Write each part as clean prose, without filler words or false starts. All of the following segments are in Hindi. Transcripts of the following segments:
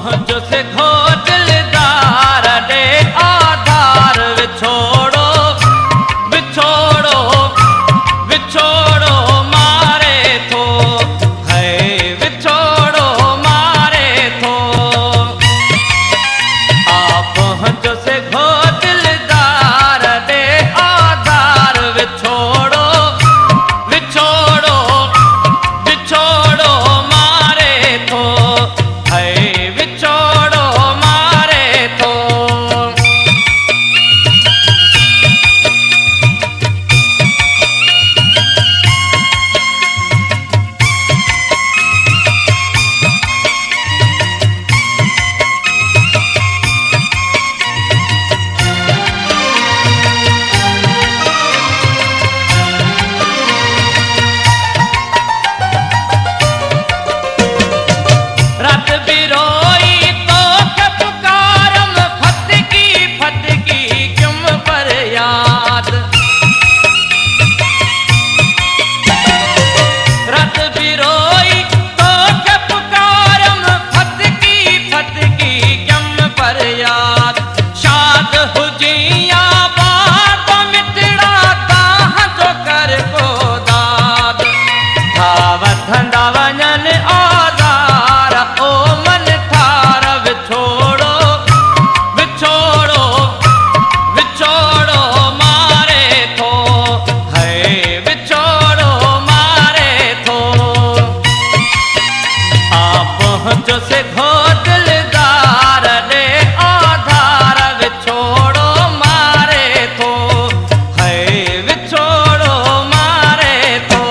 पहुँचो से घो दिलदार दे आधार विछोड़ो विछोड़ो विछोड़ो मारे थो है विछोड़ो मारे थो आ पहुँचो से घो दिलदार दे आधार विछोड़ो विछोड़ो विछोड़ो मारे थो है विछोड़ो मारे थो। रात बिरोई तो के पुकारम फटकी फटकी क्यों पर याद रात बिरोई तो के पुकारम फटकी फटकी क्यों पर याद शाद हुजिया बात मिटड़ा कहाँ जो कर को दाद धावंदा वञन औज़ार ओ मन ठार विछोड़ो विछोड़ो विछोड़ो मारे थो है विछोड़ो मारे थो आ पहुँचो से घो दिलदार दे आधार विछोड़ो मारे थो है विछोड़ो मारे थो।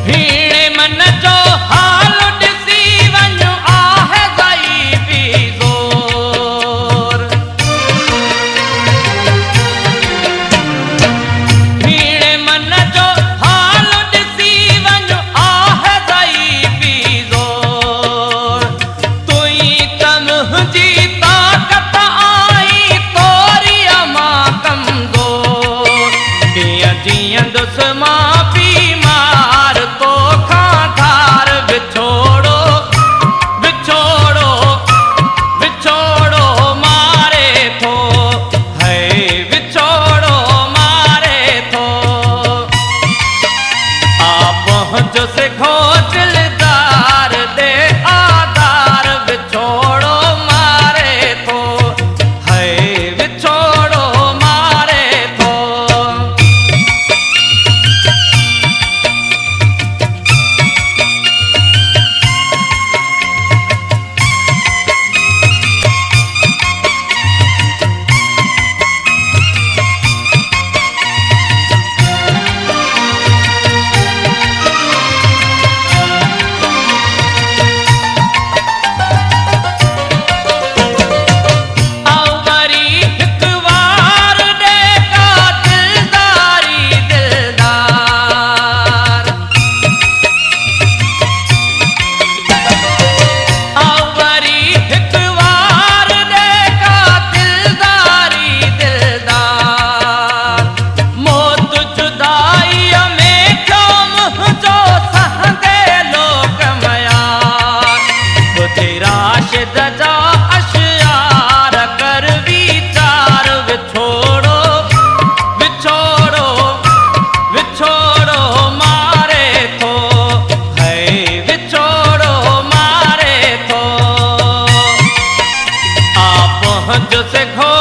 भीड़े मन जो हाल ॾिसी वञो आहे ग़ैबी ज़ोर भीड़े मन जो हाल ॾिसी वञो आहे ग़ैबी ज़ोर तुई त मुंहिंजी ताक़त आई तोरीअ मां कमज़ोर कीअं जीअंदुसि मां बीमार तोखां धार विछोड़ो विछोड़ो विछोड़ो मारे थो है विछोड़ो मारे थो आ पहुँचो से घो दिलदार दे आधार विछोड़ो मारे थो है विछोड़ो मारे थो। आओ वरी हिक वार दे का दिलदारी दिलदार आओ वरी हिक वार दे का दिलदारी दिलदार मौत जुदाईअ में क्यों मुंहिंजो सहंदे लोक मयार ॿुधी राशिद जा अशियार कर वीचार विछोड़ो विछोड़ो विछोड़ो मारे थो है विछोड़ो मारे थो आ पहुँचो से घो